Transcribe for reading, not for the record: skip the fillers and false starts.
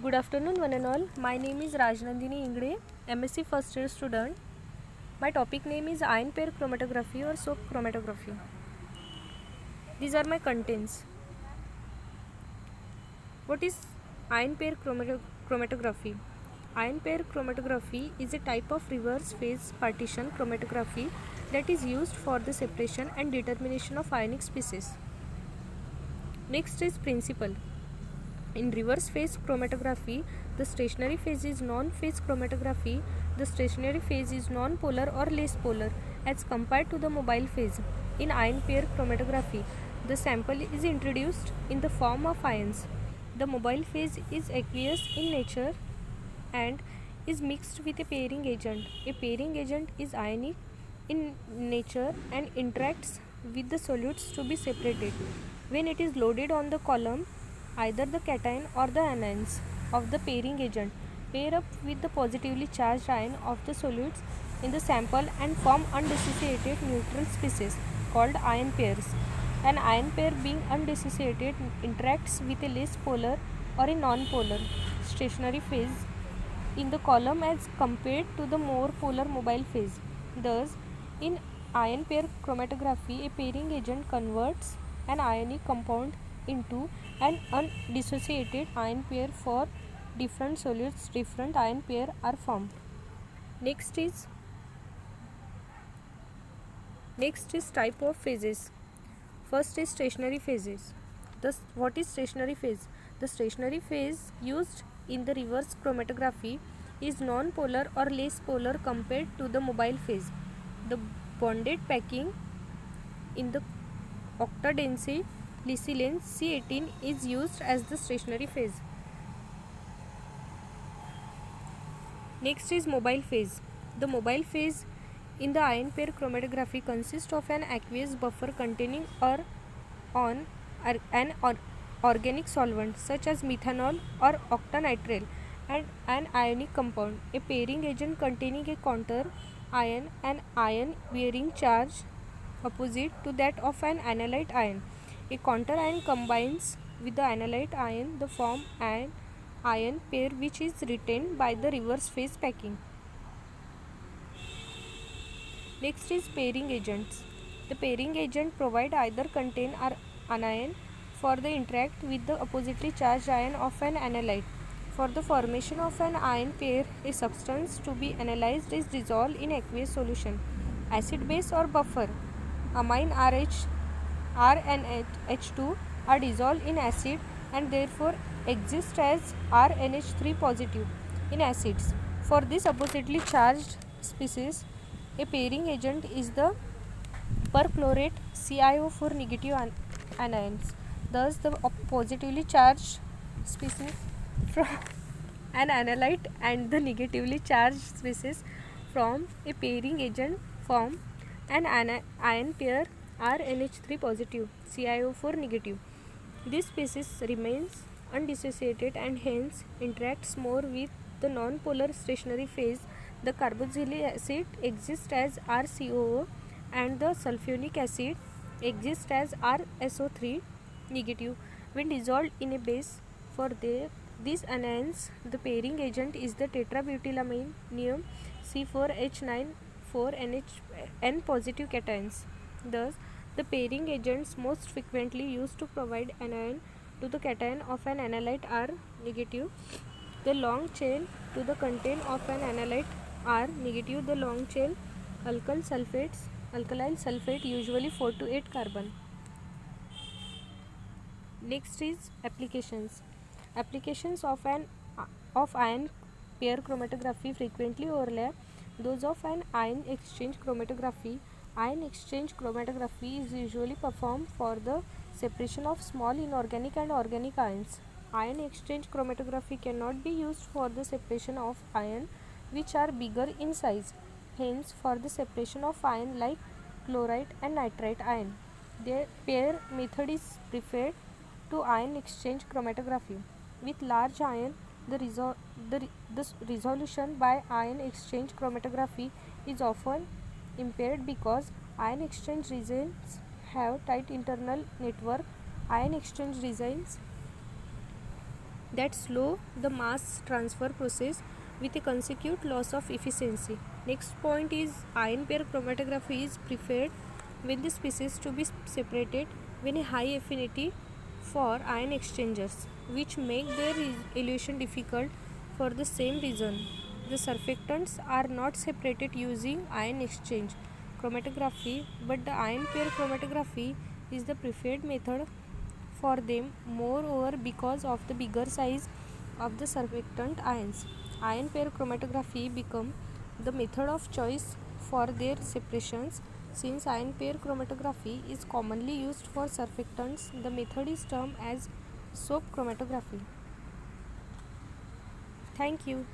Good afternoon, one and all. My name is Rajnandini Ingre, MSc first year student. My topic name is ion pair chromatography or SOAP chromatography. These are my contents. What is ion pair chromatography? Ion pair chromatography is a type of reverse phase partition chromatography that is used for the separation and determination of ionic species. Next is principle. In reverse phase chromatography, the stationary phase is non-phase chromatography. The stationary phase is non-polar or less polar as compared to the mobile phase. In ion pair chromatography, the sample is introduced in the form of ions. The mobile phase is aqueous in nature and is mixed with a pairing agent. A pairing agent is ionic in nature and interacts with the solutes to be separated. When it is loaded on the column, either the cation or the anions of the pairing agent pair up with the positively charged ion of the solutes in the sample and form undissociated neutral species called ion pairs. An ion pair being undissociated interacts with a less polar or a non-polar stationary phase in the column as compared to the more polar mobile phase. Thus, in ion pair chromatography, a pairing agent converts an ionic compound into an undissociated ion pair. For different solutes, different ion pair are formed. Next is type of phases. First is stationary phases. What is stationary phase? The stationary phase used in the reverse chromatography is non-polar or less polar compared to the mobile phase. The bonded packing in the octadense lysylene C18 is used as the stationary phase. Next is mobile phase. The mobile phase in the ion pair chromatography consists of an aqueous buffer containing an organic solvent such as methanol or octanitrile and an ionic compound, a pairing agent containing a counter ion, an ion bearing charge opposite to that of an analyte ion. A counter ion combines with the analyte ion to form an ion pair which is retained by the reverse phase packing. Next is pairing agents. The pairing agent provide either contain or anion for the interact with the oppositely charged ion of an analyte. For the formation of an ion pair, a substance to be analyzed is dissolved in aqueous solution. Acid base or buffer, amine RH, RNH2 are dissolved in acid and therefore exist as RNH3 positive in acids. For this oppositely charged species, a pairing agent is the perchlorate CiO4 negative anions. Thus, the positively charged species from an analyte and the negatively charged species from a pairing agent form an ion pair RNH3 positive, CiO4 negative. This species remains undissociated and hence interacts more with the non-polar stationary phase. The carboxylic acid exists as RCOO and the sulfonic acid exists as RSO3 negative. When dissolved in a base for these anions, the pairing agent is the tetrabutylaminium C4H94N positive cations. Thus, the pairing agents most frequently used to provide anion to the cation of an analyte are negative. The long chain to the content of an analyte are negative. The long chain alkyl sulfate usually 4 to 8 carbon. Next is applications. Applications of ion pair chromatography frequently overlap those of an ion exchange chromatography. Ion exchange chromatography is usually performed for the separation of small inorganic and organic ions. Ion exchange chromatography cannot be used for the separation of ions which are bigger in size. Hence, for the separation of ions like chloride and nitrite ion, the pair method is preferred to ion exchange chromatography. With large ion, the resolution by ion exchange chromatography is often impaired because ion exchange regions have tight internal network. Ion exchange regions that slow the mass transfer process with a consequent loss of efficiency. Next point is ion pair chromatography is preferred when the species to be separated when a high affinity for ion exchangers, which make their elution difficult. For the same reason, the surfactants are not separated using ion exchange chromatography, but the ion pair chromatography is the preferred method for them. Moreover, because of the bigger size of the surfactant ions, ion pair chromatography become the method of choice for their separations. Since ion pair chromatography is commonly used for surfactants, the method is termed as soap chromatography. Thank you.